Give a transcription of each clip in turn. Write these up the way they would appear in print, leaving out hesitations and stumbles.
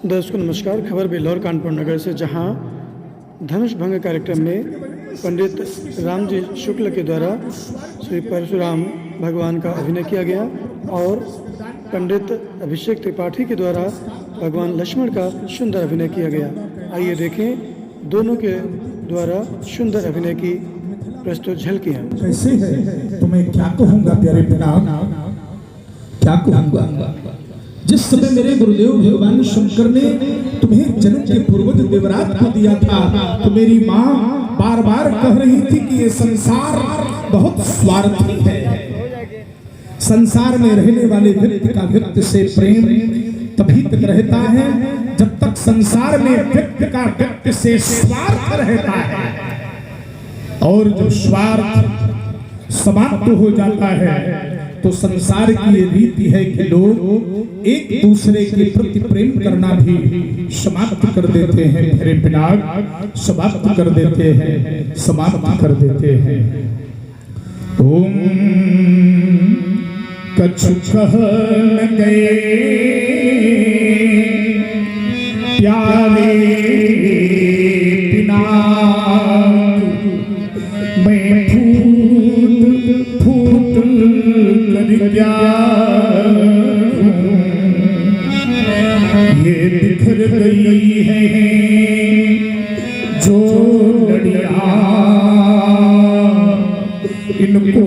दर्शकों नमस्कार। खबर बेल्लौर कानपुर नगर से, जहां धनुष भंग कार्यक्रम में पंडित रामजी शुक्ल के द्वारा श्री परशुराम भगवान का अभिनय किया गया और पंडित अभिषेक त्रिपाठी के द्वारा भगवान लक्ष्मण का सुंदर अभिनय किया गया। आइए देखें दोनों के द्वारा सुंदर अभिनय की प्रस्तुत झलकियां। कैसे है तो मैं क्या कहूँगा प्यारे पिता, क्या कहूँगा। जिस समय मेरे गुरुदेव भगवान शंकर ने तुम्हें जन्म के पूर्वज देवराज को दिया था, तो मेरी माँ बार बार कह रही थी कि ये संसार बहुत स्वार्थी है। संसार में रहने वाले व्यक्ति का व्यक्ति से प्रेम तभी तक रहता है जब तक संसार में व्यक्ति का व्यक्ति से स्वार्थ रहता है, और जब स्वार्थ समाप्त हो जाता है तो संसार की ये रीति है कि लोग एक दूसरे के प्रति प्रेम करना भी समाप्त कर देते हैं। मेरे पिनाक समाप्त कर देते हैं, समाप्त कर देते हैं। ओम कछु कह न गए प्यारे पिनाक, मैं फूट फूट ये बिखर गई है जो लड़िया, इनको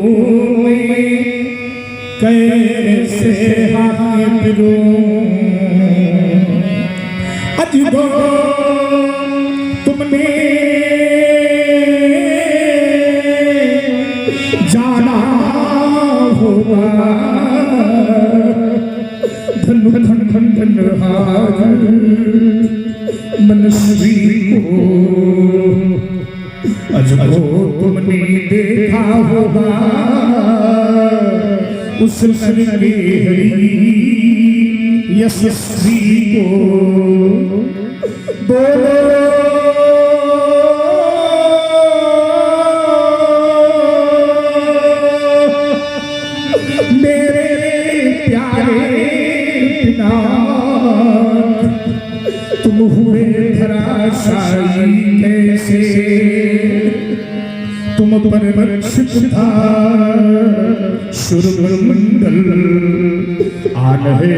कैसे हाथ पिलूं। अजगो तुमने जाना होगा धन धन धन धन मनस्वी को, अजगो तुमने देखा होगा उस नरके यशस्वी को। बोलो तुम हुए धराशायी कैसे, तुम पर वर्षित था शुरमंडल, आलहे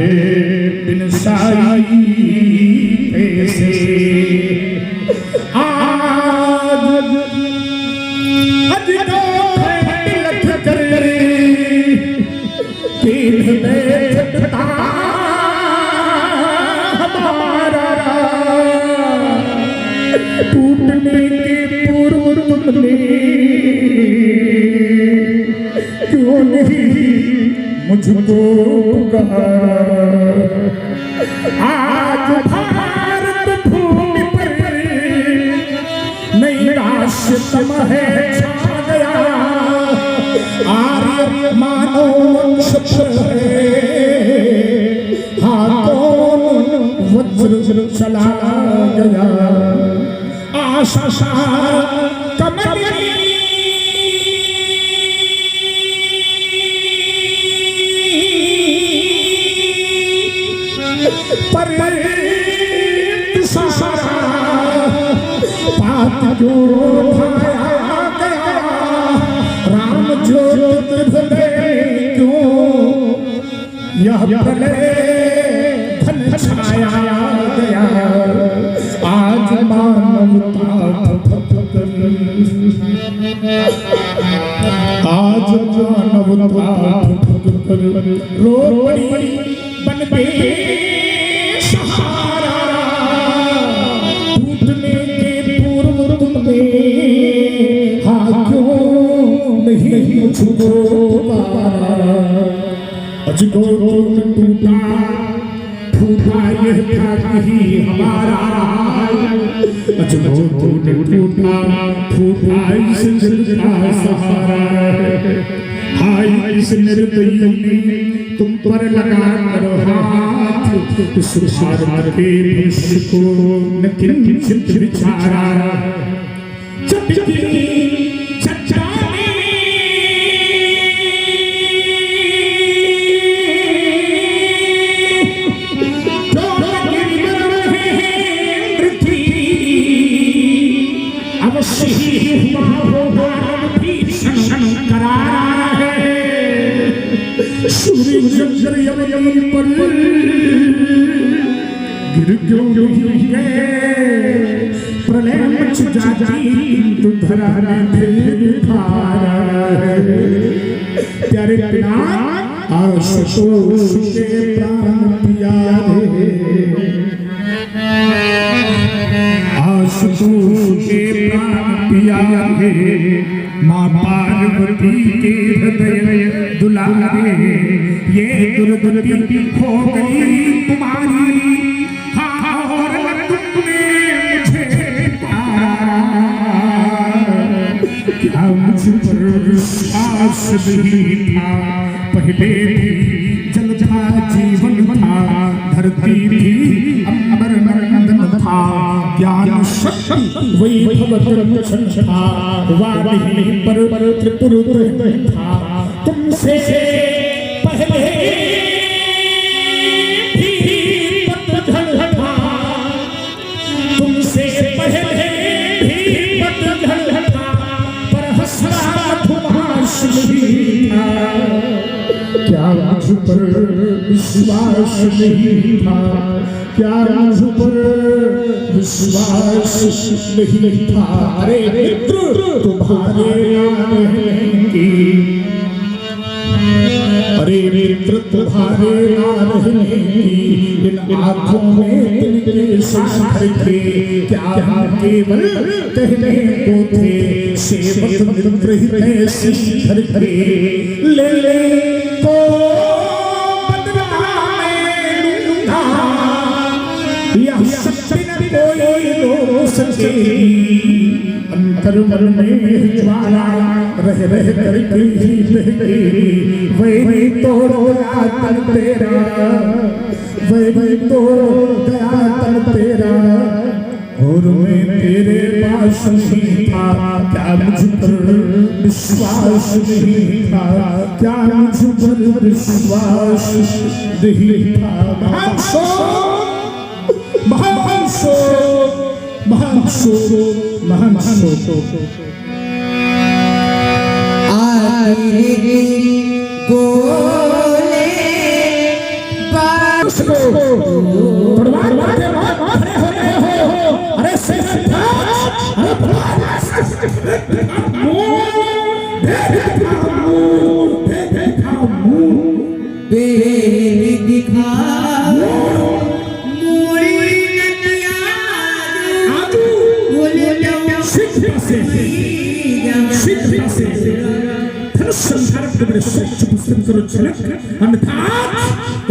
बिन साई कैसे। आज अजगो लख कर दिल में झटका टूटने के पूर्व तुमने क्यों नहीं मुझको कहा। आज भारत भूमि पर नई राष्ट्र तम है छा गया, आर्य मानव शस्त्र है, हाथों वज्र चला गया। आशा कमली पर सारा पात जो भाया गया, राम ज्योत भले क्यों यह प्रलय धन छाया गया। आज मानवता आज मानवता रोड़ी बन गई सहारा, टूटने के पूर्व तुमने हाँ क्यों नहीं मुझको मारा। अजगो टूटा फूटा यह था ही हमारा, अजगो टूटा फूटा इस दिल का सहारा। हाय इस निर्दयी ने तुम पर लगा कर हाथ, इस भारत के देश को न किंचित विचारा। चटकी चट्टाने जो गिर रहे शंकर यमयम पर गिर क्यों गए प्रलय मच जाती तू धरा में फिर खारा प्यारे पिनाक आशुतोष के प्राण प्यारे आशुतोष के प्राण प्यारे माँ पार्वती के हृदय दुलारे ये दुर्गति हो गई तुम्हारी और तुमने मुझे क्या मुझ पर आस नहीं था पहले भी जल था जीवन था धरती भी अमर नंदन था ज्ञान शक्ति वैभव दर्शन था वाणी पर त्रिपुर था तुमसे पहले भी पतझड़ था तुमसे पहले भी पतझड़ था पर हंसना धुमाश नहीं था क्या मुझ पर विश्वास नहीं था क्या मुझ पर विश्वास नहीं था अरे मित्र तुम्हारे अरे मित्र तुम्हारे रहने इन आँखों में तिनके सागर थे क्या केवल कहने को थे सेवक मित्र हृदय शिखर थे ले तो अंतर मन में ज्वाला रह रह कर वही तोड़ो तन तेरा वही तोड़ो गया तन तेरा और मैं तेरे पास नहीं था क्या मुझ पर विश्वास नहीं था क्या मुझ पर विश्वास नहीं था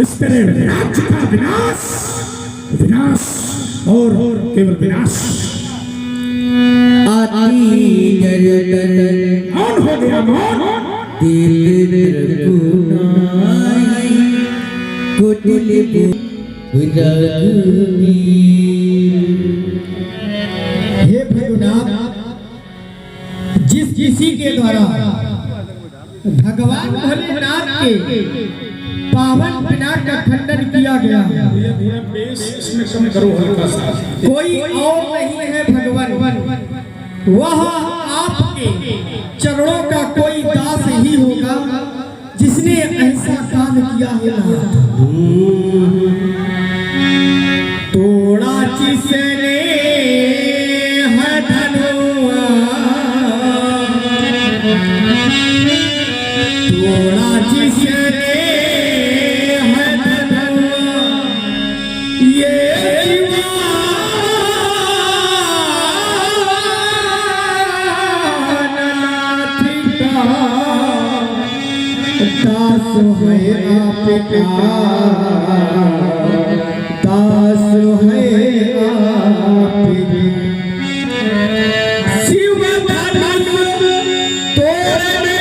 इस तरह राज्य का विनाश विनाश और केवल विनाश मौन हो गया मौन हे भगवान जिस किसी के द्वारा भगवान भोलेनाथ के पावन पिनाक का खंडन किया गया इसमें कम करो हल्का सा कोई और नहीं है भगवान वह आपके चरणों का कोई दास ही होगा जिसने ऐसा काम किया है तोड़ा जिसने है धनुआ तोड़ा जिसने है धनुआ ये दास है आपका दास है आपके शिव धनुष तोड़ने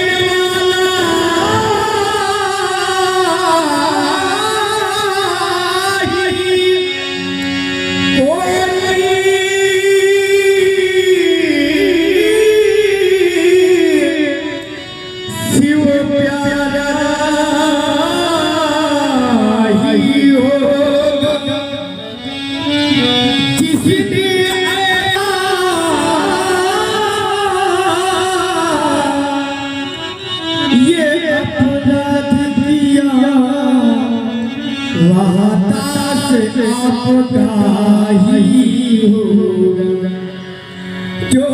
शिव प्यारा ही होगा जिसने ये अपराध किया दास आपका ही होगा जो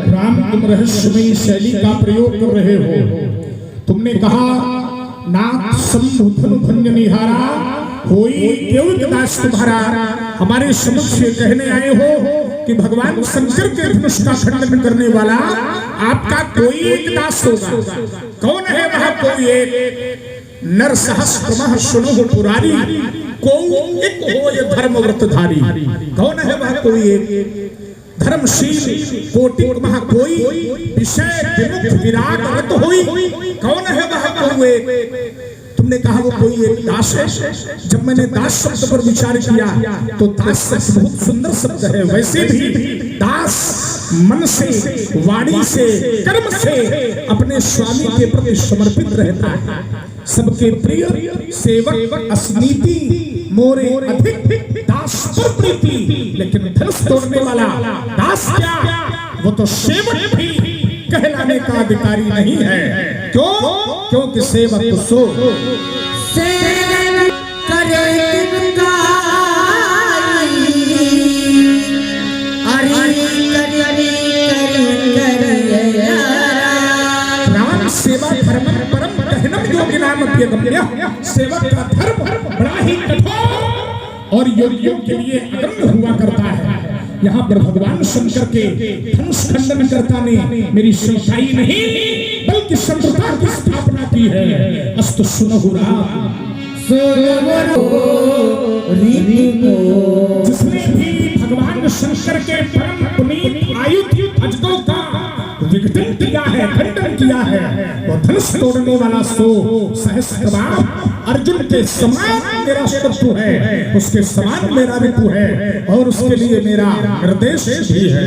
राम, तुम रहस्यमयी शैली का प्रयोग कर रहे हो। तुमने कहा नाथ संबोधन धन्य निहारा होई केवल दास तुम्हारा। हमारे समक्ष ये कहने आए हो कि भगवान शंकर के धनुष का खंडन करने वाला आपका कोई एक दास होगा। कौन है वह कोई एक? नर सहस्त्रमः सुनो पुरारी को एक हो ये धर्म व्रतधारी। कौन है वह कोई एक? धर्मशील कोटिक महा कोई विषय विमुख विराट रत होई। कौन है वह कोई एक? तुमने कहा वो कोई एक दास है। जब मैंने दास शब्द पर विचार किया तो दास शब्द बहुत सुंदर शब्द है। वैसे भी दास मन से, वाणी से, कर्म से अपने स्वामी के प्रति समर्पित रहता है। सबके प्रिय सेवक अस्नीति मोरे अधिक दास पर प्रीति। लेकिन धनुष तोड़ने वाला दास क्या, वो तो सेवक भी कहलाने का अधिकारी नहीं है। क्यों? क्योंकि सेवक सो सेवक करे राम सेवा धर्म परम गहनम योगी नाम अभ्यगम्य। सेवक का धर्म बड़ा ही कठोर और योगियों के लिए अगम्य हुआ करता है। यहाँ पर भगवान शंकर के धनुष खंडन कर्ता ने मेरी शंकाई नहीं बल्कि शत्रुता की स्थापना की है। अस्तु सुनहु राम जिसने भी भगवान शंकर के परम पुनीत आयुध अजगों का विघटन किया है, खंडन किया है, वो धनुष तोड़ने वाला सो सहस्त्रबाण अर्जुन के समान मेरा शत्रु है, उसके समान मेरा रिपु है और उसके लिए मेरा निर्देश भी है।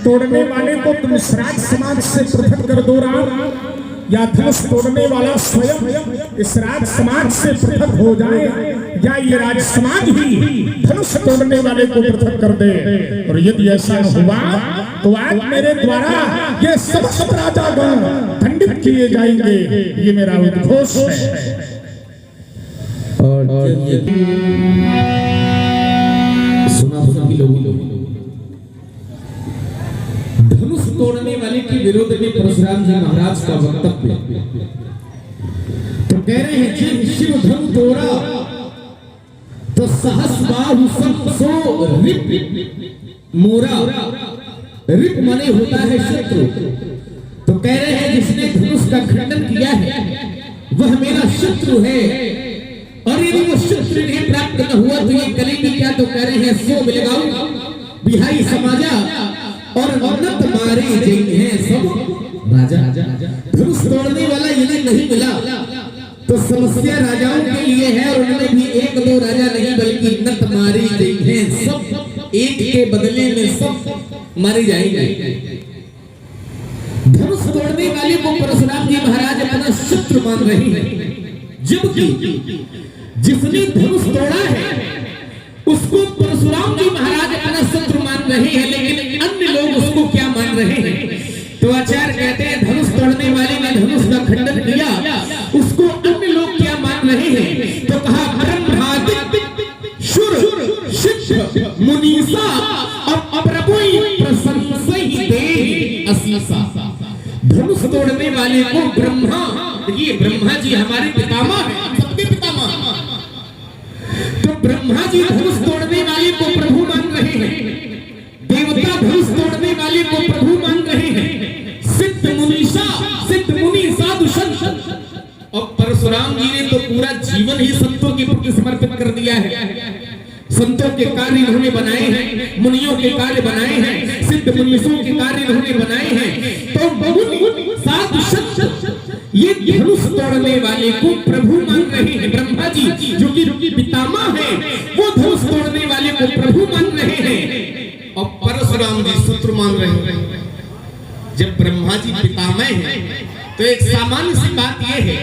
तोड़ने वाले को तुम श्राद्ध समाज से पृथक कर दो राम, या धनुष तोड़ने वाला स्वयं इस राज समाज से पृथक हो जाए, या ये राज समाज ही धनुष तोड़ने वाले को पृथक कर दे। और यदि ऐसा हुआ तो आज मेरे द्वारा ये समस्त राजागण दंडित किए जाएंगे। ये मेरा उद्घोष है। और सुना सभी लोगों, धनुष तोड़ने वाले के विरोध में परशुराम जी महाराज का वक्तव्य तो कह रहे हैं जिन शिव धनु तोड़ा तो सहस बाहु सो रिप मोरा। रिप माने होता है शत्रु। तो कह रहे हैं जिसने धनुष का खंडन किया है वह मेरा शत्रु है, और यदि वो शत्रु ने प्राप्त न हुआ तो ये करेंगे क्या? तो कह रहे हैं सो मिलगाऊ बिहाई समाजा और नत मारे जैन है सब राजा। धनुष तोड़ने वाला यदि नहीं मिला तो समस्या राजाओं के लिए है, और उनमें भी एक दो राजा नहीं बल्कि नत मारे जैन है सब, एक के बदले में सब मारे जाएंगे। धनुष तोड़ने वाले को परशुराम जी महाराज अपना शत्रु मान रहे हैं, जबकि जिसने धनुष तोड़ा है उसको परशुराम जी महाराज अपना शत्रु मान रहे हैं, लेकिन अन्य लोग उसको क्या मान रहे हैं? तो आचार्य कहते हैं धनुष तोड़ने वाले ने धनुष का खंडन किया, उसको अन्य लोग क्या मान रहे हैं? तो कहा ब्रह्मादित्य शुर शिष्य मुनीसा और प्रभुई प्रशंसई देहि असीसा। धनुष तोड़ने वाले को ब्रह्मा, ये ब्रह्मा जी हमारे पितामह हैं, सबके पितामह। तो ब्रह्मा जी धनुष तोड़ने वाले को प्रभु मान रहे हैं, देवता धनुष तोड़ने वाले को प्रभु मान रहे हैं, सिद्ध मुनीसा सिद्ध मुनि साधु संत, और परशुराम जी ने तो पूरा जीवन ही संतों के प्रति समर्पित कर दिया है। संतों के कार्य इन्होंने बनाए हैं, मुनियों के कार्य बनाए हैं, सिद्ध मुनीषों के कार्य इन्होंने बनाए हैं। तो मुनि साधु संत ये धनुष तोड़ने वाले को प्रभु मान रहे हैं। ब्रह्मा जी जो कि पितामह है वो धनुष तोड़ने वाले को प्रभु मान रहे हैं, और परशुराम जी शत्रु मान रहे हैं। जब ब्रह्मा जी पितामह हैं तो एक सामान्य सी बात यह है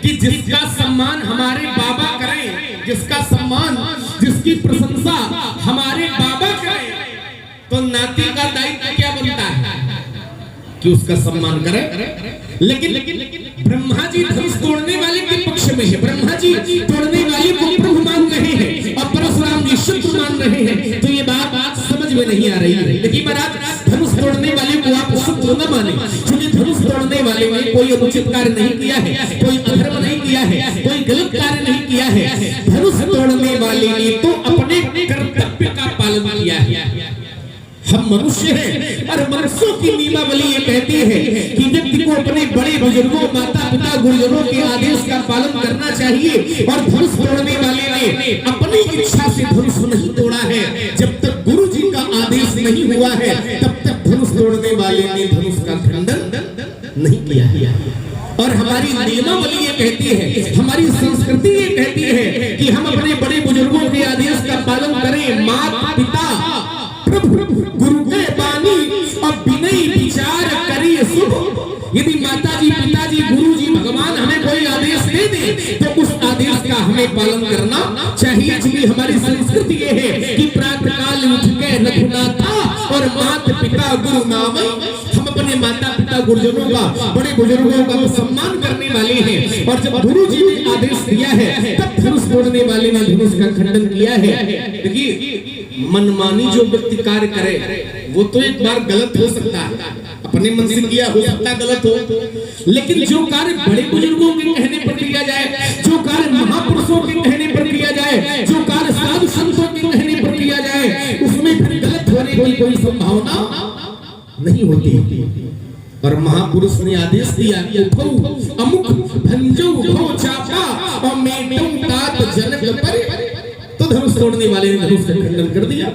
कि जिसका सम्मान हमारे बाबा करें, जिसका सम्मान जिसकी प्रशंसा हमारे बाबा करें, तो नाती का दायित्व क्या बनता है कि उसका सम्मान करें। लेकिन ब्रह्मा जी धनुष तोड़ने वाले के पक्ष में है, ब्रह्मा जी तोड़ने वाले को प्रभु मान रहे हैं और परशुराम जी शत्रु मान रहे हैं। तो ये बात समझ में नहीं आ रही है। लेकिन महाराज धनुष तोड़ने वाले को आप शत्रु न माने, क्योंकि धनुष तोड़ने वाले ने कोई अनुचित कार्य नहीं किया है, कोई अधर्म नहीं किया है, कोई गलत कार्य नहीं किया है। धनुष तोड़ने वाले ने तो अपने कर्तव्य का पालन किया है। हम मनुष्य हैं और मनुष्यों की नियमावली ये कहती है कि व्यक्ति को अपने बड़े बुजुर्गों, माता पिता, गुरुजनों के आदेश का पालन करना चाहिए। और धनुष तोड़ने वाले ने अपनी इच्छा से धनुष नहीं तोड़ा है। जब तक गुरु जी का आदेश नहीं हुआ है तब तक धनुष तोड़ने वाले ने धनुष का खंडन नहीं किया है। और हमारी नियमावली ये कहती है, हमारी संस्कृति ये कहती है कि हम अपने बड़े बुजुर्गों के आदेश का पालन करें। माता पिता प्रभु गुरु के बानी और विनय विचार करिए शुभ। यदि माता जी, पिताजी, गुरु जी, भगवान हमें कोई आदेश दे दे तो उस आदेश का हमें पालन करना चाहिए। क्योंकि हमारी संस्कृति ये है कि प्रातः काल उठ के रघुनाथा और माता पिता गुरु नाम, हम अपने माता पिता गुरुजनों का, बड़े बुजुर्गों का सम्मान करने वाले हैं। और जब गुरु जी ने आदेश दिया है तब धनुष तोड़ने वाले ने धनुष का खंडन किया है। देखिए मनमानी जो व्यक्ति कार्य करे वो तो एक बार गलत हो सकता है, अपने मन से किया हो सकता है गलत हो, लेकिन जो कार्य बड़े बुजुर्गों के कहने पर किया जाए, जो कार्य महापुरुषों के कहने पर किया जाए, जो कार्य साधु संतों के कहने पर किया जाए, उसमें फिर गलत होने की कोई संभावना नहीं होती। और महापुरुष ने आदेश दिया कि अमुक भंजो भो चापा और मेटो तात जनक पर, तो धनुष तोड़ने वाले ने धनुष का खंडन कर दिया।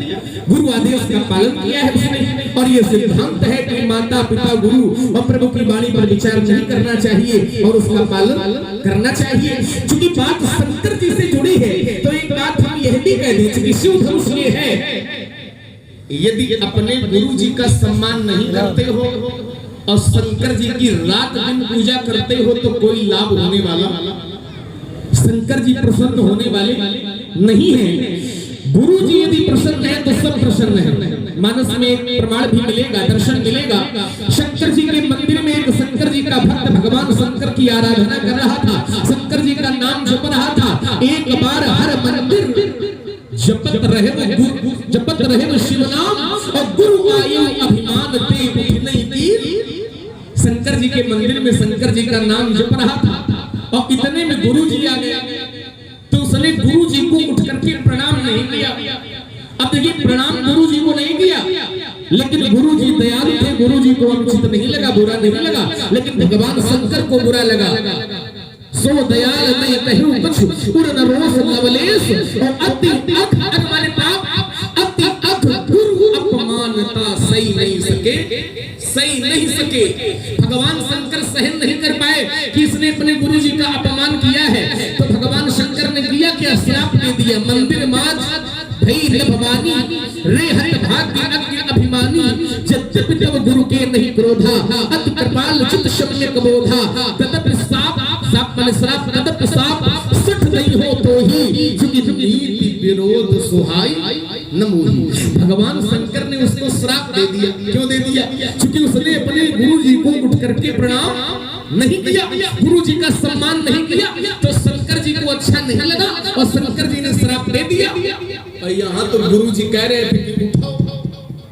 गुरु आदेश का पालन किया है उसने। और ये सिद्धांत है कि माता पिता गुरु और प्रभु की वाणी पर विचार नहीं करना चाहिए और उसका पालन करना चाहिए। क्योंकि बात शंकर जी से जुड़ी है तो एक बात हम यह भी कह दें कि शिव धनुष ये है, यदि अपने गुरु जी का सम्मान नहीं करते हो और शंकर जी की रात दिन पूजा करते हो तो कोई लाभ होने वाला, शंकर जी प्रसन्न होने वाले नहीं है। गुरु जी यदि प्रसन्न है तो सब प्रसन्न है। मानस में एक प्रमाण भी मिलेगा, दर्शन मिलेगा। शंकर जी के मंदिर में एक शंकर जी का भक्त भगवान शंकर की आराधना कर रहा था, शंकर जी का नाम जप रहा था। एक बार हर मंदिर जपत रहे वो शिव नाम और गुरु आयु अभिमान दे नहीं तीर। शंकर जी के मंदिर में शंकर जी का नाम जप रहा था और इतने में गुरु जी आ गया तो उसने गुरु जी को उठ करके प्रणाम नहीं किया। अब देखिए प्रणाम गुरु जी को नहीं किया, लेकिन गुरु जी दयालु थे, गुरु जी को अनुचित नहीं लगा, बुरा नहीं लगा, लेकिन भगवान शंकर को बुरा लगा। सो दयाल नहीं कहूं कुछ उर न रोष लवलेश, और अति अख अख माने पाप, अति अख गुरु अपमानता सही नहीं सके, सही नहीं सके। भगवान शंकर सहन नहीं कर पाए कि इसने अपने गुरु जी का अपमान किया है, तो भगवान शंकर ने किया क्या, श्राप दे दिया। मंदिर माज भई लभवानी रे हत भाग्य अज्ञ अभिमानी, यद्यपि तब गुरु के नहीं क्रोधा, अति कृपाल चित शम्य कबोधा। तदप साप साप माने श्राप, तदप साप सठ नहीं हो तो ही, चूंकि नीति विरोध सुहाई न मोही। भगवान शंकर ने उसको श्राप दे दिया। क्यों दे दिया? क्योंकि उसने अपने गुरु जी को उठ करके प्रणाम नहीं किया, गुरु जी का सम्मान नहीं किया, तो शंकर जी को अच्छा नहीं लगा और शंकर जी ने श्राप दे दिया। और यहाँ तो गुरु जी कह रहे थे कि उठो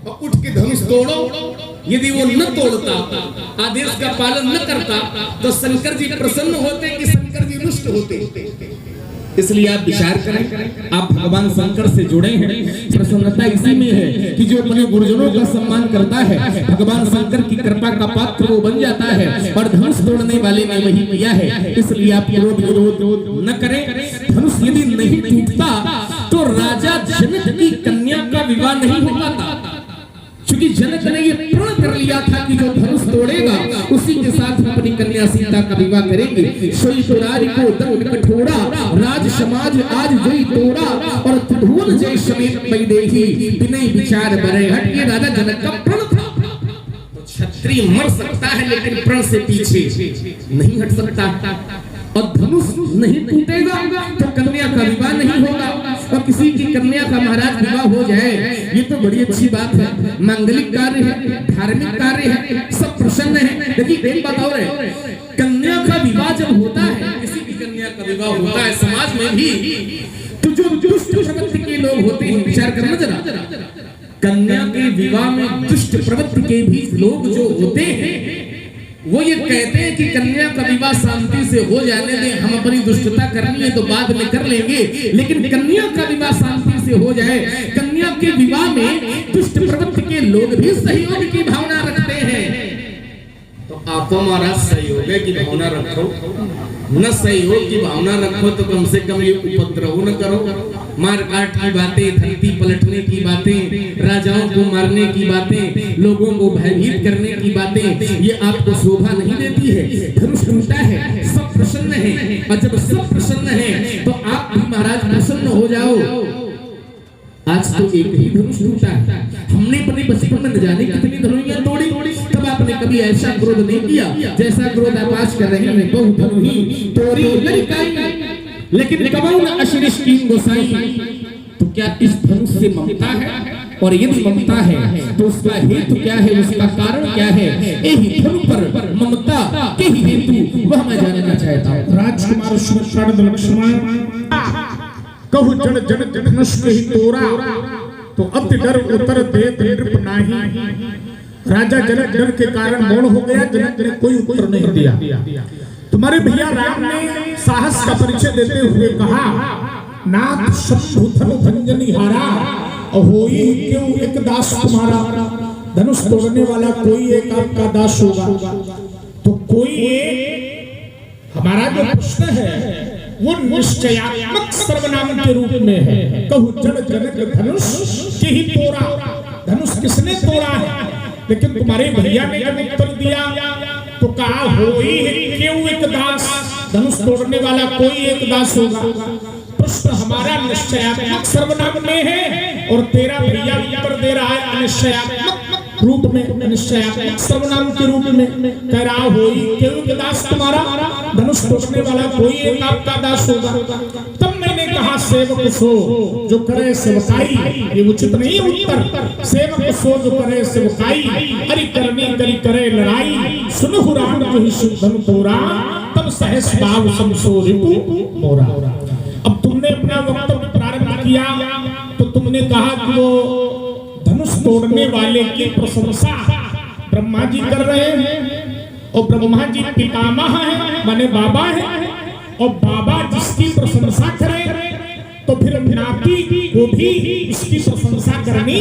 और उठ के धनुष तोड़ो। यदि वो न तोड़ता, आदेश का पालन न करता, तो शंकर जी प्रसन्न होते कि शंकर जी रुष्ट होते। इसलिए आप विचार करें, आप भगवान शंकर से जुड़े हैं, प्रसन्नता इसी में है कि जो अपने गुरुजनों का सम्मान करता है, भगवान शंकर की कृपा का पात्र वो बन जाता है, और धनुष तोड़ने वाले ने वही किया है। इसलिए आप क्रोध विरोध न करें। धनुष यदि नहीं टूटता तो राजा जनक की कन्या का विवाह नहीं हो पाता, क्योंकि जनक ने ये प्रण कर लिया था कि जो धनुष तोड़ेगा उसी के साथ हम अपनी कन्या सीता का विवाह करेंगे। सोई तोरारी को दंड कठोरा, राज समाज आज जोई तोड़ा, और त्रिभुवन जय समेत वैदेही, बिनय विचार बरे हट। ये राजा जनक का प्रण था। तो क्षत्रिय मर सकता है लेकिन प्रण से पीछे नहीं हट सकता। और धनुष नहीं टूटेगा तो कन्या का विवाह नहीं होगा, और किसी की कन्या का महाराज विवाह हो जाए ये तो बड़ी अच्छी बात है, मांगलिक कार्य है, धार्मिक कार्य है, सब प्रसन्न है। देखिए एक बात और है, कन्या का विवाह जब होता है, किसी की कन्या का विवाह होता है समाज में भी, तो जो दुष्ट प्रवृत्ति के लोग होते हैं, विचार करना जरा, कन्या के विवाह में दुष्ट प्रवृत्ति के भी लोग जो होते हैं वो ये कहते हैं कि कन्या का विवाह शांति से हो जाने दें, हम अपनी दुष्टता करनी है तो बाद में कर लेंगे, लेकिन कन्या का विवाह शांति से हो जाए। कन्या के विवाह में दुष्ट प्रवृत्ति के लोग भी सहयोग की भावना रखते हैं, तो आप हमारा सहयोग की भावना रखो, न सहयोग की भावना रखो तो कम से कम ये उपद्रव न करो। मारकाट की बातें, धरती पलटने की बातें, राजाओं को मारने की बातें, लोगों को भयभीत करने की बातें, ये आपको शोभा नहीं देती है। धनुष टूटा है, सब प्रसन्न है, और जब सब प्रसन्न है तो आप भी महाराज प्रसन्न हो जाओ। आज तो एक ही धनुष टूटा है, हमने अपने बचपन में न जाने कितनी धनुइयां तोड़ी, तब आपने कभी ऐसा क्रोध नहीं किया जैसा क्रोध आप आज कर रहे हैं। बहु धनुही तोरी लड़काई, लेकिन कबहू न अशिरिष कीन गोसाई। तो क्या इस धनुष से ममता है? और यदि ममता है तो उसका हेतु क्या है, उसका कारण क्या है? यही धनु पर ममता के ही हेतु वह मैं जानना चाहता हूँ। राजकुमार सुमंत लक्ष्मण कहु जन जन धनुष के ही तोरा, तो अति डर उतर दे नृप नाही। राजा जनक डर के कारण मौन हो गया, जनक ने कोई उत्तर नहीं दिया। तुम्हारे भैया राम ने साहस का परिचय देते हुए कहा, नाथ शत्रुधन भंजनी हारा, होई क्यों एक दास तुम्हारा। धनुष तोड़ने वाला कोई एक आपका दास होगा, तो कोई एक हमारा जो प्रश्न है वो निश्चयात्मक सर्वनाम के रूप में है। कहु जन जनक धनुष के ही तोड़ा, धनुष किसने तोड़ा है? लेकिन तुम्हारे भैया ने जब उत्तर दिया तो कहा, होई क्यों एक दास, धनुष तोड़ने वाला कोई एक दास होगा। प्रश्न हमारा निश्चयात्मक सर्वनाम में है और तेरा भैया उत्तर दे रहा है अनिश्चयात्मक रूप में, निश्चयात्मक सर्वनाम के रूप में कह रहा, होई क्यों एक दास तुम्हारा, धनुष तोड़ने वाला कोई एक आपका दास होगा। तब मैंने कहा, सेवक सो जो करे सेवकाई, ये उचित नहीं उत्तर। सेवक सो जो करे सेवकाई, अरि करनी करी करे लड़ाई। सुनहु राम जो ही धनु तोरा, तब सहस भाव समसो रिपु मोरा। अब तुमने अपना वक्तव्य प्रारंभ किया तो तुमने कहा कि वो धनुष तोड़ने वाले की प्रशंसा ब्रह्मा जी कर रहे हैं, और ब्रह्मा जी पितामह है, माने बाबा है, और बाबा जिसकी प्रशंसा करे तो फिर नाती को भी इसकी प्रशंसा करनी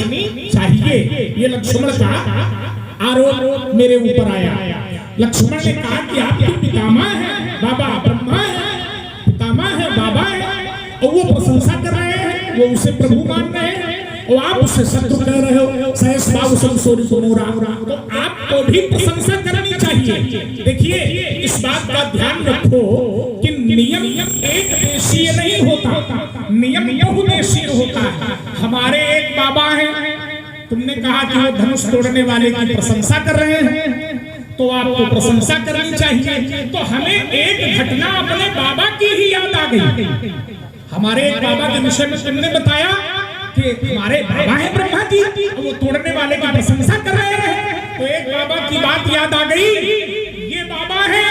चाहिए। ये लक्ष्मण का आरोप मेरे ऊपर आया। लक्ष्मण ने कहा कि आपके पितामह है बाबा, ब्रह्मा है, पितामह है, बाबा है, और वो प्रशंसा कर रहे हैं, वो उसे प्रभु मान रहे हैं, और आप उससे शत्रु कह रहे हो। सहस बाबू सब सोरी सोनोरा, तो आपको भी प्रशंसा करनी चाहिए। देखिए, इस बात का ध्यान रखो कि नियम एक देशीय नहीं होता, नियम बहुदेशीय होता है। हमारे एक बाबा हैं, तुमने कहा कि वो धनुष तोड़ने वाले की प्रशंसा कर रहे हैं, तो आपको प्रशंसा करनी चाहिए। तो हमें एक घटना अपने बाबा की ही याद आ गई। हमारे एक बाबा के विषय में तुमने बताया कि हमारे बाबा है ब्रह्मा जी, वो तोड़ने वाले की प्रशंसा कर रहे हैं, तो एक बाबा की बात याद आ गई। ये बाबा है,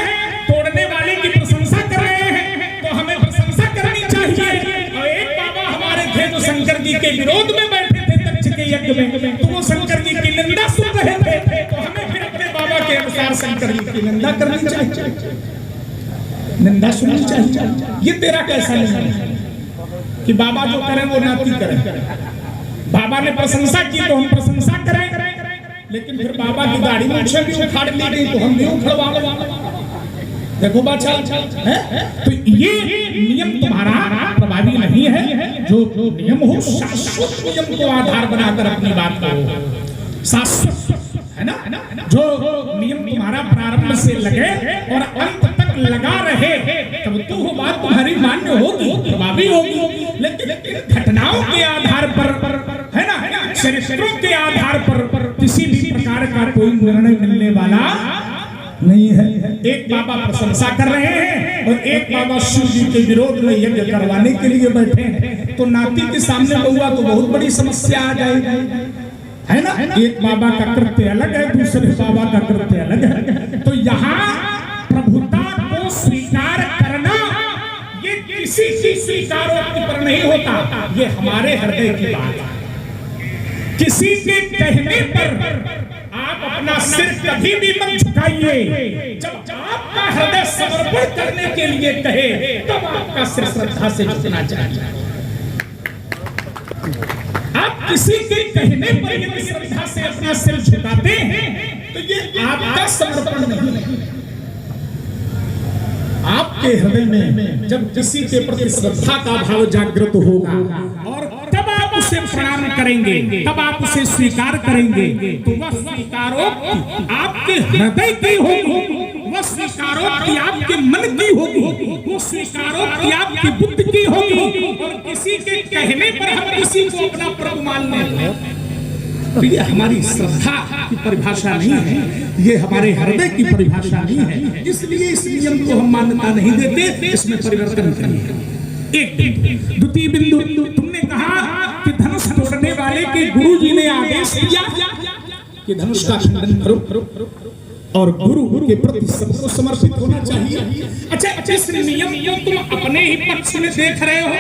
तोड़ने वाले की प्रशंसा कर रहे हैं, तो हमें प्रशंसा करनी चाहिए। और एक बाबा हमारे थे जो शंकर जी के विरोध में बैठे थे दक्ष के यज्ञ में, तो वो शंकर जी की निंदा सुन रहे थे, तो हमें फिर अपने बाबा के अनुसार शंकर जी की निंदा करनी चाहिए, निंदा सुननी चाहिए। ये तेरा कैसा नहीं है कि बाबा जो करें वो नाती करें। बाबा ने प्रशंसा की तो हम प्रशंसा करें, लेकिन फिर बाबा की दाढ़ी मूछें भी उखाड़ ली गई तो हम भी उखड़वा लें। देखो बादशाह, तो ये नियम तुम्हारा प्रभावी नहीं है। जो नियम हो शाश्वत नियम को आधार बनाकर अपनी बात करो, शाश्वत है ना। जो नियम तुम्हारा प्रारंभ से लगे और अंत तक लगा रहे, तब तो वो बात तुम्हारी मान्य होगी, प्रभावी होगी। लेकिन घटनाओं के आधार पर है ना, चरित्रों के आधार पर किसी भी प्रकार का कोई निर्णय मिलने वाला नहीं है। एक बाबा प्रशंसा कर रहे हैं और एक बाबा शिव जी के विरोध में यज्ञ करवाने के लिए बैठे हैं, तो नाती के सामने हुआ तो बहुत बड़ी समस्या आ जाएगी, है ना। एक बाबा का कृत्य अलग है, दूसरे बाबा का कृत्य अलग है। तो यहाँ प्रभुता को स्वीकार करना ये किसी की स्वीकारोक्ति पर नहीं होता, ये हमारे हृदय की बात है। किसी के कहने पर आप अपना सिर कभी भी मत झुकाइए। जब आपका हृदय समर्पण करने के लिए कहे, तब आपका सिर श्रद्धा से झुकना चाहिए। आप किसी के कहने पर यदि श्रद्धा से अपना सिर झुकाते हैं, तो ये आपका समर्पण नहीं है। आपके हृदय में जब किसी के प्रति श्रद्धा का भाव जागृत होगा और तब आप उसे प्रणाम करेंगे, तब आप उसे स्वीकार करेंगे, तो वह स्वीकारोक्ति आपके हृदय की होगी, वह स्वीकारोक्ति आपके मन की होगी, वो स्वीकारोक्ति आपकी बुद्धि की होगी। और किसी के कहने पर हम किसी को अपना प्रभु मान लें, तो ये हमारी श्रद्धा की परिभाषा नहीं है, ये हमारे हृदय की परिभाषा नहीं है। इसलिए इस नियम को हम मान्यता नहीं देते, इसमें परिवर्तन करिए। एक द्वितीय बिंदु, तुमने कहा कि धनुष तोड़ने वाले के गुरु जी ने आदेश दिया कि धनुष का खंडन करो और गुरु के प्रति सबको समर्पित होना चाहिए। अच्छा, इस नियम को तुम अपने ही पक्ष में देख रहे हो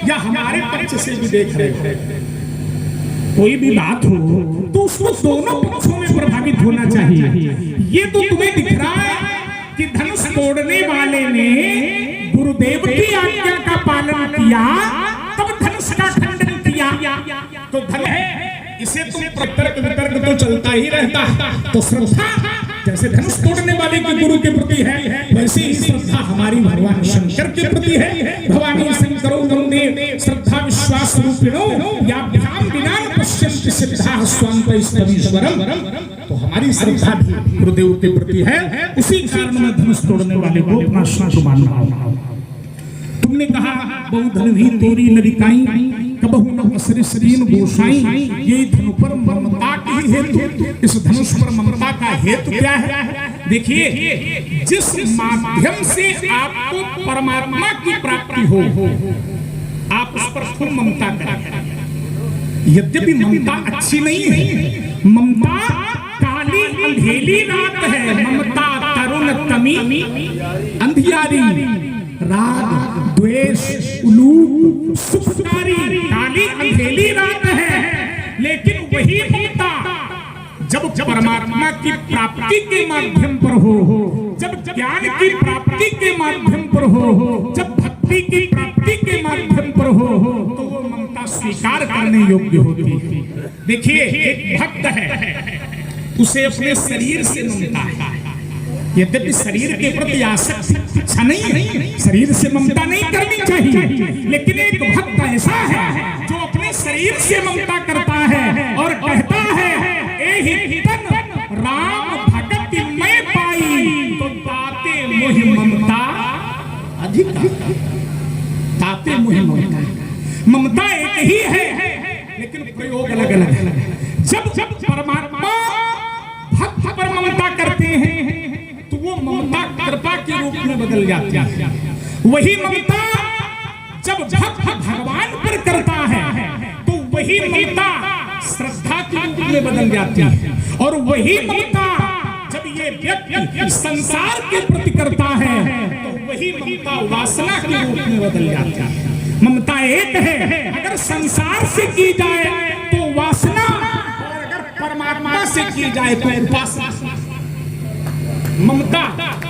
या हमारे पक्ष से भी देख रहे हो? कोई भी बात हो तो उसको दोनों पक्षों में प्रभावित होना चाहिए। ये तो तुम्हें दिख रहा है कि धनुष तोड़ने वाले ने गुरुदेव की आज्ञा का पालन किया, तब धनुष का खंडन किया, तो धन है, इसे तुम प्रतर्क वितर्क तो चलता ही रहता है। तो श्रद्धा जैसे धनुष तोड़ने वाले की गुरु के प्रति है, वैसे ही श्रद्धा हमारी भगवान शंकर के प्रति है। भवानी शंकरो वंदे श्रद्धा विश्वास रूपिणो या भ्याम विनान पश्यन्ति सिद्धाः स्वान्तैस्तमीश्वरम्। तो हमारी श्रद्धा भी गुरुदेव के प्रति है, उसी कारण में धनुष तोड़ने वाले को अपना शत्रु मानना। तुमने कहा बहुधन भी तोरी नरिकाई, कबहु न असरि सरीन गोसाई, ये धनु पर ममता की हेतु। इस धनुष पर ममता का हेतु क्या है? देखिए, जिस माध्यम से आपको परमात्मा की प्राप्ति हो, आप उस पर खूब ममता करें। यद्यपि ममता अच्छी नहीं है, ममता काली अंधेरी रात है, ममता तरुण तमी अंधियारी, राग द्वेष उलूप सुखकारी काली अंधेरी रात है। लेकिन वही ममता जब परमात्मा की प्राप्ति के माध्यम पर हो, जब ज्ञान की प्राप्ति के माध्यम पर हो, जब भक्ति की प्राप्ति के माध्यम पर हो, तो वो ममता स्वीकार करने योग्य होती है। देखिए एक भक्त है, उसे अपने शरीर से ममता है, यद्यपि शरीर के प्रति आसक्ति अच्छा नहीं है, शरीर से ममता नहीं करनी चाहिए, लेकिन एक भक्त ऐसा है जो अपने शरीर से ममता करता है और कहता है एहि तन राम भगत मैं पाई, तो ताते मोहि ममता अधिक, ताते मोहि ममता, ममता एक ही है लेकिन प्रयोग अलग अलग है। जब जब परमात्मा भक्त पर ममता करते हैं तो वो ममता कृपा के रूप में बदल जाती है। वही ममता जब भक्त भगवान पर करता है तो वही ममता श्रद्धा के रूप में बदल जाती है, और वही ममता जब ये व्यक्ति संसार के प्रति करता है तो वही ममता वासना के रूप में बदल जाती है। ममता एक है, अगर संसार से की जाए तो वासना, और अगर परमात्मा से की जाए तो उपासना। ममता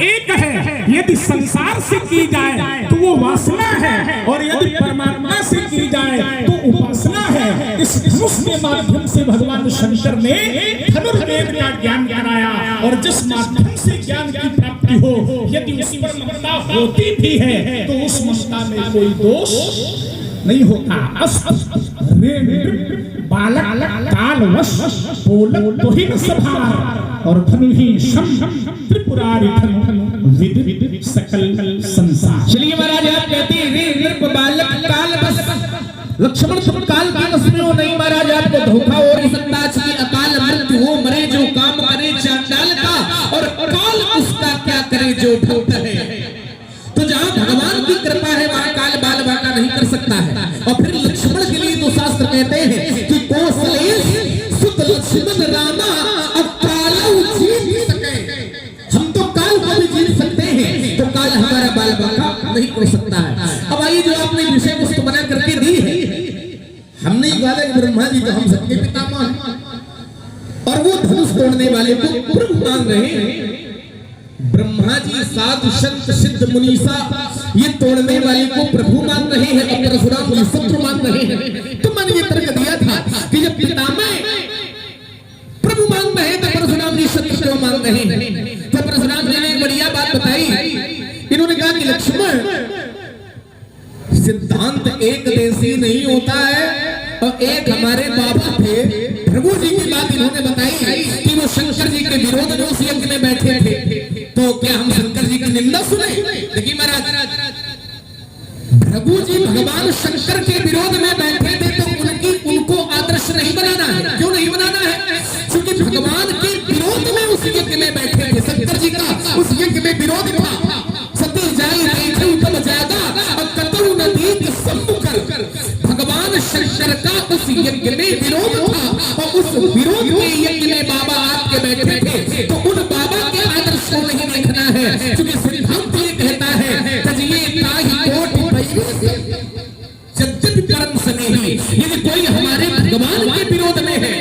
एक है, यदि संसार से की जाए तो वो वासना है, और यदि परमात्मा से की जाए तो उपासना है। इस धनुष के माध्यम से भगवान शंकर ने धनुर्वेद का ज्ञान कराया, और जिस माध्यम से ज्ञान की प्राप्ति हो, यदि उस पर ममता होती भी है तो उस ममता में कोई दोष नहीं होता। बालक कालवश बोलत तो ही सभार, और धनु ही शम त्रिपुरारि विद सकल संसार। चलिए महाराज आप कहते हैं नृप बालक कालवश, लक्ष्मण तुम काल के वश में हो नहीं महाराज, आपको धोखा हो नहीं सकता। चाहिए अकाल मृत्यु हो मरे जो काम करे चांडाल का, और काल उसका क्या करे जो भक्त है। तो जहाँ भगवान की कृपा है वहाँ काल बाल बाका नहीं कर सकता है। और फिर लक्ष्मण के लिए तो शास्त्र कहते हैं कि कौशलेय सुत लक्ष्मण रामा अकाल जीत सके। हम तो काल को भी जीत सकते हैं, तो काल हमारा बाल बाका नहीं कर सकता है। अब आइए जो आपने विषय वस्तु बना करके दी है, हमने कहा कि ब्रह्मा जी तो हम सबके पितामह हैं, और वो धनुष तोड़ने वाले को प्रभु मान रहे हैं। ब्रह्मा जी साधु संत सिद्ध मुनीसा ये तोड़ने वाले को प्रभु मान रहे हैं, और परशुराम जी शत्रु मान रहे हैं। तो मैंने ये तर्क दिया था कि जब पितामह प्रभु मान रहे हैं तो परशुराम जी शत्रु क्यों मान रहे हैं। तो परशुराम जी ने एक बढ़िया बात बताई, इन्होंने कहा कि लक्ष्मण सिद्धांत एक देशी नहीं होता है, और एक हमारे बाबा थे प्रभु जी की बात इन्होंने बताई कि वो शंकर जी के विरोध में उस यज्ञ में बैठे थे, तो क्या हम शंकर जी की निंदा सुने। देखिए महाराज प्रभु जी भगवान शंकर के विरोध में बैठे थे, तो उनको आदर्श नहीं बनाना है। क्यों नहीं बनाना है? क्योंकि भगवान के विरोध में उस यज्ञ में बैठे थे, शंकर जी का उस यज्ञ में विरोध था। सती जाई देखी तब ज्यादा और कतरु नदी के सम्मुख कर भगवान शंकर का उस यज्ञ में विरोध था, और उस विरोध के यज्ञ में बाबा आपके बैठे थे। तो उन बाबा के आदर्श को नहीं देखना है, क्योंकि सिद्धांत ये कहता है तजिए ताहि कोटि भई जद्यपि परम स्नेही। यदि कोई हमारे भगवान के विरोध में है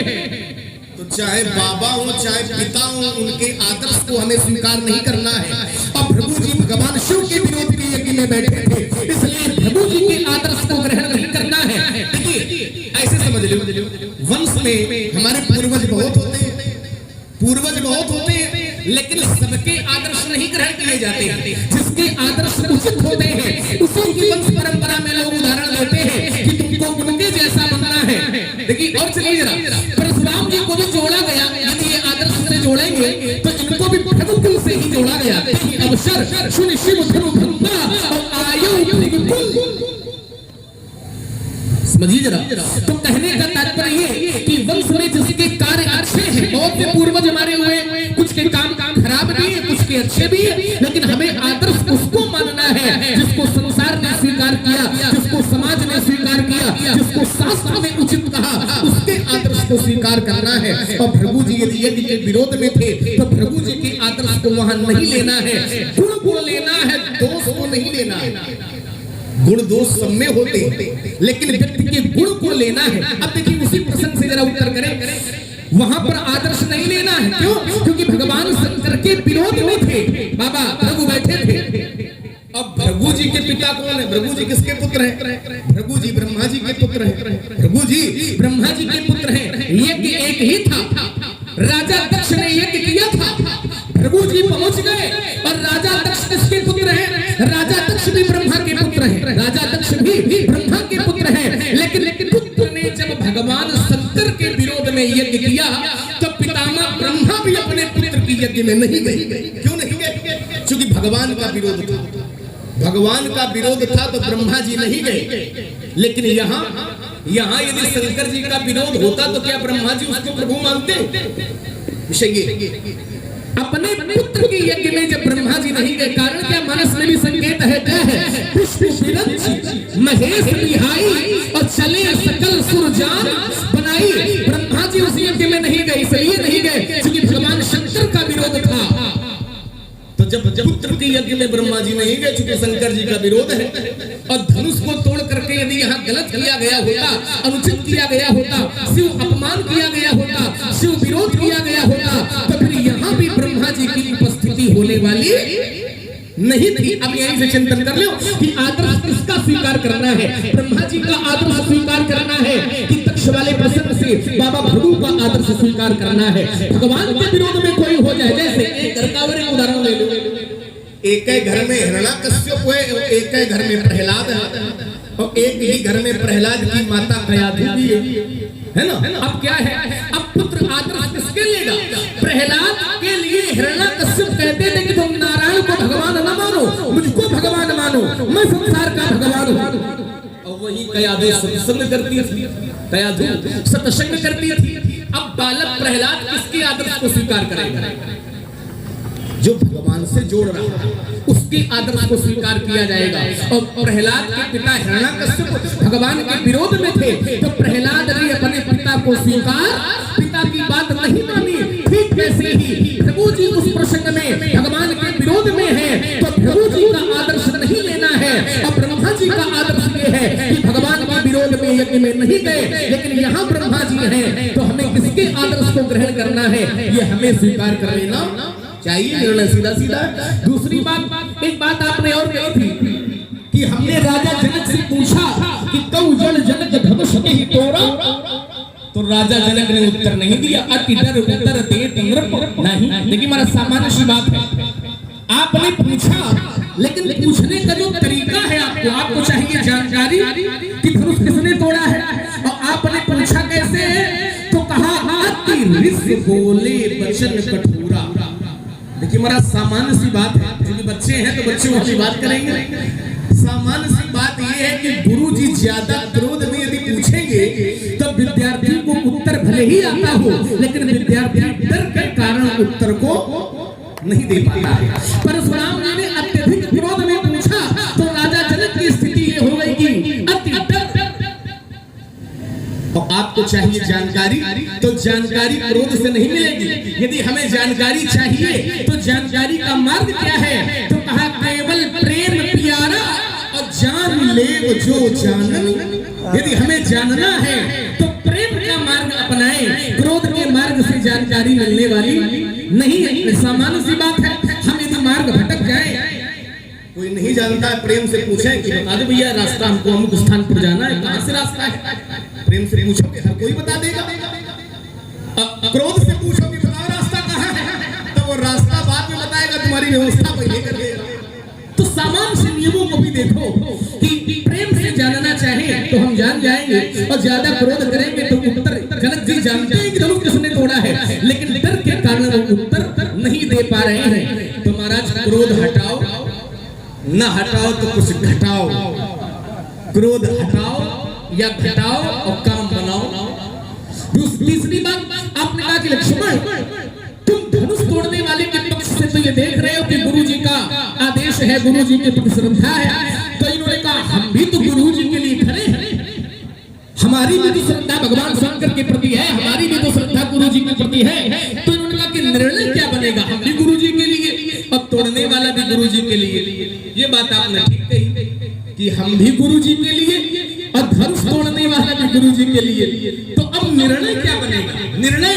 तो चाहे बाबा हो चाहे पिता हो, उनके आदर्श को हमें स्वीकार नहीं करना है। अब प्रभु जी भगवान शिव के विरोध के यज्ञ में बैठे थे, इसलिए प्रभु जी के आदर्श को ग्रहण नहीं करना है। देखिए ऐसे समझ लो, वंश में हमारे पूर्वज बहुत होते हैं, लेकिन सबके आदर्श नहीं ग्रहण किए जाते हैं। जिसके आदर्श उचित होते हैं उसी की वंश परंपरा में लोग उदाहरण देते हैं कि तुमको उनके जैसा बनना है। देखिए और चलिए जरा, परशुराम जी को भी जोड़ा गया, यदि ये आदर्श से जोड़ेंगे तो इनको भी प्रभुकुल से ही जोड़ा गया। अवसर सुनि शिव धनु भंगा और आयु बिल्कुल। समझिए जरा, तो कहने का तात्पर्य ये कि वंश में जिसके कार्य अच्छे हैं, बहुत से पूर्वज हमारे हुए, कुछ के काम खराब भी है, कुछ के अच्छे भी है, लेकिन हमें आदर्श उसको मानना है जिसको संसार ने स्वीकार किया, जिसको समाज ने स्वीकार किया, जिसको शास्त्र ने उचित कहा, उसके आदर्श को स्वीकार करना है। और प्रभु जी यदि यज्ञ के विरोध में थे तो प्रभु जी के आदर्श को वहां नहीं लेना है, गुण लेना है, दोष को नहीं लेना है। गुण दोष सब में होते हैं, लेकिन व्यक्ति के गुण को लेना है। अब देखिए उसी प्रसंग से जरा उत्तर करें, वहां पर आदर्श नहीं लेना है। क्यों? क्योंकि भगवान शंकर के विरोध में थे, बाबा प्रभु बैठे थे। अब भृगु जी के पिता कौन है? भृगु जी किसके पुत्र हैं? भृगु जी ब्रह्मा जी के पुत्र हैं। भृगु जी ब्रह्मा जी के पुत्र हैं। यज्ञ एक ही था, राजा दक्ष ने यज्ञ किया था। भृगु जी पहुंच गए और राजा दक्ष किसके पुत्र हैं? राजा दक्ष भी ब्रह्मा के पुत्र हैं। राजा दक्ष भी ब्रह्मा के पुत्र हैं। लेकिन पुत्र ने जब भगवान शंकर के विरोध में यज्ञ किया तो पितामह ब्रह्मा भी अपने पुत्र की यज्ञ में नहीं गए। क्यों नहीं गए? क्योंकि भगवान का विरोध था। भगवान का विरोध था तो ब्रह्मा जी नहीं गए। लेकिन यहाँ यदि शंकर जी का विरोध होता तो क्या ब्रह्मा जी उसको प्रभु मानते? विषय ये, अपने पुत्र की यज्ञ में जब ब्रह्मा जी नहीं गए, कारण क्या? मानस में भी संकेत है, क्या है? पुष्प विरंच महेश बिहाई और चले सकल सुरजान बनाई। ब्रह्मा जी उस यज्ञ में नहीं गए, इसलिए नहीं गए क्योंकि भगवान शंकर का विरोध था। तो जब पुत्र की यज्ञ में ब्रह्मा जी नहीं गए क्योंकि शंकर जी का विरोध है, और धनुष को तोड़ करके यदि यहाँ गलत किया गया होता, अनुचित किया गया होता, शिव अपमान किया गया होता, शिव विरोध किया गया होता, तो फिर यहाँ भी ब्रह्मा जी की उपस्थिति होने वाली नहीं थी। अब यहीं से चिंतन कर लो कि आदर्श किसका स्वीकार करना है? ब्रह्मा जी का आदर्श स्वीकार करना है कि दक्ष वाले प्रसंग से बाबा भृगु का आदर्श स्वीकार करना है? भगवान के विरोध में कोई हो जाए, जैसे एक घर का उदाहरण ले लो। एक ही घर में हिरण्याकश्यप है, एक ही घर में प्रहलाद है, और एक ही घर में प्रहलाद की माता कयाधु भी है ना? अब क्या है? अब पुत्र आदर्श किसके लेगा? प्रहलाद के लिए हिरण्याकश्यप कहते थे कि तुम नारायण को भगवान न मानो, मुझको भगवान मानो, मैं संसार का भगवान हूँ। और वही कयाधु सत्संग करती थी, कयाधु सत्संग करती थी। अब बालक प्रहलाद किसके आदर्श को स्वीकार करेगा? जो भगवान से जोड़ रहा है उसके आदर्श को स्वीकार किया जाएगा। और प्रहलाद के पिता हिरण्याकश्यप भगवान के विरोध में थे, तो प्रहलाद ने अपने पिता को स्वीकार, पिता की बात नहीं मानी। ठीक वैसे ही भृगु जी उस प्रसंग में भगवान के विरोध में है, तो भृगु जी का आदर्श नहीं लेना है। और ब्रह्मा जी का आदर्श ये है कि भगवान के विरोध में यज्ञ में नहीं गए, लेकिन यहाँ ब्रह्मा जी हैं, तो हमें किसके आदर्श को ग्रहण करना है? ये हमें स्वीकार कर लेना चाहिए। निर्णय सीधा सीधा। दूसरी बात, एक बात आपने और कही थी कि हमने राजा जनक से पूछा कि कौ जन जनक धनुष ही तोड़ा, तो राजा जनक ने उत्तर नहीं दिया। अति डर उत्तर दे नहीं। लेकिन हमारा सामान्य सी बात है, आपने पूछा, लेकिन पूछने का जो तरीका है आपको चाहिए जानकारी कि धनुष किसने तोड़ा है। और आपने पूछा कैसे है? तो कहा अति ऋष बोले वचन कठोरा। देखिए हमारा सामान्य सी बात है, क्योंकि बच्चे हैं तो बच्चे वाली बात करेंगे। सामान्य सी बात यह है कि गुरु जी ज्यादा क्रोध में यदि पूछेंगे तो विद्यार्थी को उत्तर भले ही आता हो, लेकिन विद्यार्थी डर के कारण उत्तर को नहीं दे पाता है। परशुराम जी ने अत्यधिक क्रोध में पूछा तो राजा जनक की स्थिति ये हो गई कि अति डर। और आपको चाहिए जानकारी, तो जानकारी क्रोध से नहीं मिलेगी। यदि हमें जानकारी चाहिए तो जानकारी का मार्ग क्या है? तो कहा केवल प्रेम प्यारा और जान ले जो जानन। यदि हमें जानना है तो प्रेम का मार्ग अपनाएं, क्रोध के मार्ग से जानकारी मिलने वाली नहीं है। सामान्य सी बात है, हम यदि मार्ग भटक जाए, कोई नहीं जानता है, प्रेम से पूछें कि बता दो भैया रास्ता हमको अमुक स्थान पर जाना है, कहां से रास्ता है? प्रेम से पूछोगे हर कोई बता देगा। क्रोध से पूछोगे बताओ रास्ता कहां है, तो वो रास्ता बाद में बताएगा, तुम्हारी व्यवस्था पहले कर देगा। तो सामान्य से नियमों को भी देखो कि प्रेम से जानना चाहे तो हम जान जाएंगे, और ज्यादा क्रोध करेंगे तो उत्तर जनक जी जानते हैं कि धनुष किसने तोड़ा है, लेकिन डर के कारण वो उत्तर नहीं दे पा रहे हैं। तो महाराज क्रोध हटाओ, न हटाओ तो कुछ घटाओ। क्रोध हटाओ या घटाओ और काम बनाओ। तीसरी बात आपने कहा कि लक्ष्मण तुम धनुष तोड़ने वाले के पक्ष से तो ये देख रहे हो कि गुरु जी का आदेश है, गुरु जी की तुम श्रद्धा है। तो इन्होंने कहा हम भी तो गुरु जी के लिए खड़े हैं, हमारी भी तो श्रद्धा भगवान शंकर के प्रति है, हमारी भी तो श्रद्धा गुरु जी के प्रति है। तो इन्होंने कहा कि निर्णय क्या बनेगा? हम भी गुरु जी के लिए और तोड़ने वाला भी गुरु जी के लिए। ये बात आपने ठीक कही कि हम भी गुरु जी के लिए और धनुष तोड़ने वाला भी गुरु जी के लिए। तो अब निर्णय क्या बनेगा? निर्णय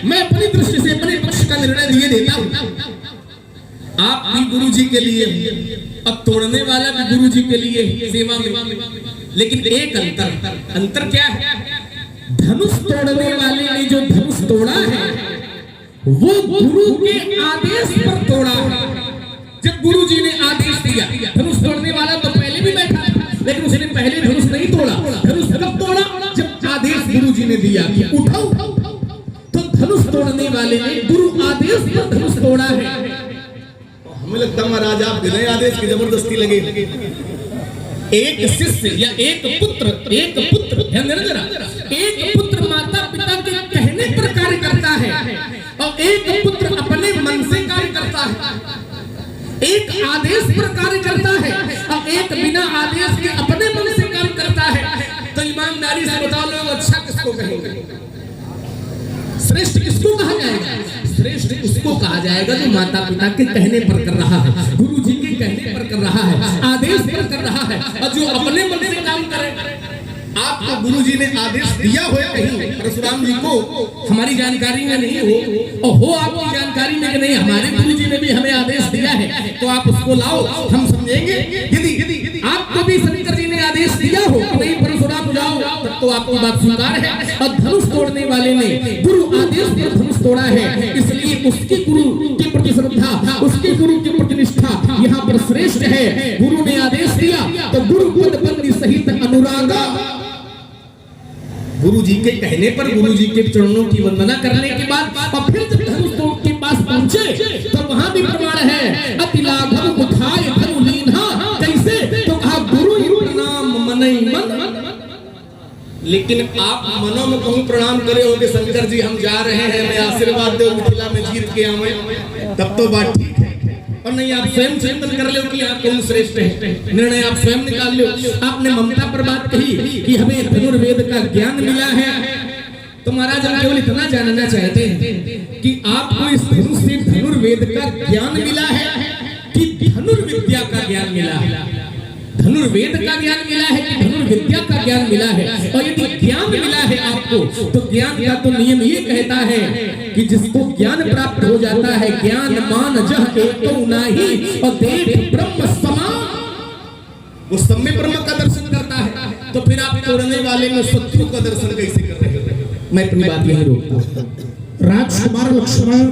मैं अपनी दृष्टि से अपने पक्ष का निर्णय दिए देता हूं आप भी गुरु जी के लिए, अब तोड़ने वाला भी गुरु जी के लिए सेवा में। लेकिन एक अंतर क्या है? धनुष तोड़ने वाले ने जो धनुष तोड़ा है वो गुरु के आदेश पर तोड़ा है। जब गुरु जी ने आदेश दिया, धनुष तोड़ने वाला तो पहले भी बैठा था, लेकिन उसने पहले धनुष नहीं तोड़ा। धनुष कब तोड़ा? जब आदेश गुरु जी ने दिया कि उठाओ। तो धनुष तोड़ने वाले ने गुरु आदेश पर धनुष तोड़ा है। हमें लगता है महाराज आप बिना आदेश की जबरदस्ती लगे। एक शिष्य या एक पुत्र ध्यान देना जरा, एक पुत्र माता पिता के कहने पर कार्य करता है और एक पुत्र अपने मन से कार्य करता है। एक आदेश पर कार्य करता है और एक बिना आदेश के अपने मन से कार्य करता है। तो ईमानदारी से बताओ लोग, अच्छा किसको कहेंगे? श्रेष्ठ किसको कहा जाएगा? श्रेष्ठ उसको कहा जाएगा जो माता पिता के कहने पर कर रहा है, गुरु जी के कहने पर कर रहा है, आदेश पर कर रहा है, और जो अपने मन से काम करे। आपको गुरु जी ने आदेश दिया हो या नहीं परशुराम जी को? हमारी जानकारी में नहीं हो, और हो आपकी जानकारी में कि नहीं हमारे गुरु जी ने भी हमें आदेश दिया है, तो आप उसको लाओ, हम समझेंगे। यदि आपको भी शंकर जी ने आदेश दिया हो कि नहीं परशुराम जाओ, तब तो आपकी बात स्वीकार है। और धनुष तोड़ने वाले ने गुरु आदेश पर धनुष तोड़ा है, इसलिए उसके गुरु के प्रति श्रद्धा, उसके गुरु के प्रति निष्ठा यहाँ पर श्रेष्ठ है। गुरु ने आदेश दिया तो गुरु पद बंदी सहित अनुरागा, गुरु जी के कहने पर गुरु जी के चरणों की वंदना करने के बाद और फिर जब धनुष तोड़ के पास पहुंचे तो वहां भी प्रमाण है, अति लाघव उठाए धनु लीन्हा। कैसे? तो कहा गुरु प्रणाम मनई मन। लेकिन आप मनो में कहूं प्रणाम करे होंगे, शंकर जी हम जा रहे हैं, मैं आशीर्वाद दो मिथिला में जीत के आवे, तब तो बात ठीक है। और नहीं आप स्वयं चिंतन कर लो कि आप कौन श्रेष्ठ है, निर्णय आप स्वयं निकाल लो। आपने ममता पर बात कही कि हमें धनुर्वेद का ज्ञान मिला है, तो महाराज हम केवल इतना जानना चाहते हैं कि आपको इस धनुष से धनुर्वेद का ज्ञान मिला है कि धनुर्विद्या का ज्ञान मिला है? धनुर्वेद का ज्ञान मिला है कि धनुर्विद्या का ज्ञान मिला है? और यदि ज्ञान मिला है आपको, तो ज्ञान का तो नियम ये कहता है कि जिसको ज्ञान प्राप्त हो जाता है, ज्ञान मान जह एको नाही और देख ब्रह्म समान, वो सम्य ब्रह्म का दर्शन करता है। तो फिर आप तोड़ने वाले में शत्रु का दर्शन कैसे कर रहे हैं? मैं अपनी बात यही रोकता। राजकुमार लक्ष्मण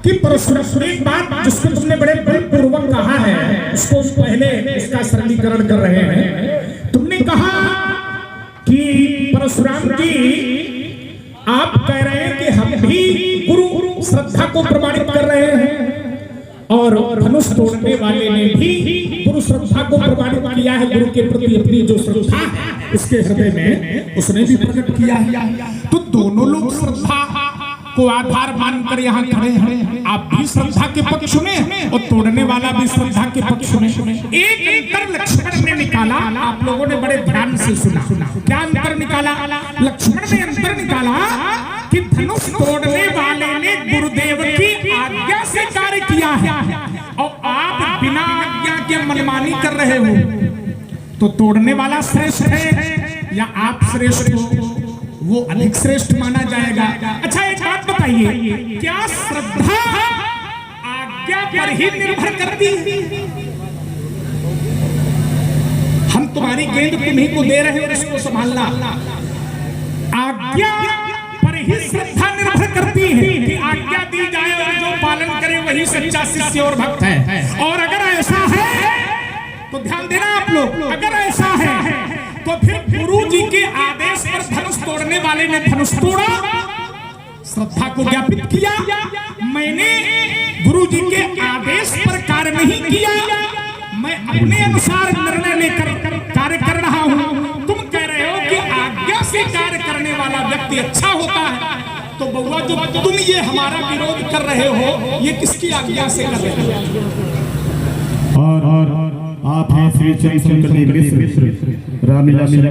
की परशुराम एक बात जिसको तुमने बड़े बलपूर्वक कहा है, उसको पहले इसका सरलीकरण कर रहे हैं। तुमने कहा कि परशुराम जी आप कह रहे हैं कि हम भी गुरु श्रद्धा को प्रमाणित कर रहे हैं और धनुष तोड़ने वाले ने भी गुरु श्रद्धा को प्रमाणित किया है। गुरु के प्रति अपनी जो श्रद्धा है उसके हृदय में उसने भी प्रकट किया है। तो दोनों लोग श्रद्धा को आधार मानकर यहाँ खड़े हैं। आप भी श्रद्धा के पक्ष में और तोड़ने वाला भी श्रद्धा के पक्ष में। एक अंतर लक्ष्मण ने निकाला, आप लोगों ने बड़े ध्यान से सुना। क्या अंतर निकाला? लक्ष्मण ने अंतर निकाला कि धनुष तोड़ने वाले ने गुरुदेव की आज्ञा से कार्य किया है और आप बिना आज्ञा के मनमानी कर रहे हो, तो तोड़ने वाला श्रेष्ठ है या आप श्रेष्ठ हो? वो अधिक श्रेष्ठ माना जाएगा। अच्छा एक बात बताइए, क्या श्रद्धा आज्ञा पर ही निर्भर करती है? हम तुम्हारी गेंद तुम्हीं को दे रहे हो, इसको संभालना। आज्ञा पर ही श्रद्धा निर्भर करती है कि आज्ञा दी जाए और जो पालन करे वही सच्चा शिष्य और भक्त है। और अगर ऐसा है तो ध्यान देना आप लोग, अगर ऐसा है तो फिर गुरु जी के आदेश पर धनुष तोड़ने वाले ने धनुष तोड़ा, श्रद्धा को ज्ञापित किया। मैंने गुरु जी के आदेश पर कार्य नहीं किया, मैं अपने अनुसार निर्णय लेकर कार्य कर रहा हूँ। तुम कह रहे हो कि आज्ञा से कार्य करने वाला व्यक्ति अच्छा होता है, तो बउआ जो तुम ये हमारा विरोध कर रहे हो, ये किसकी आज्ञा से कर रहे हो? और आप हैं श्री चंद्र मिश्र रामलीला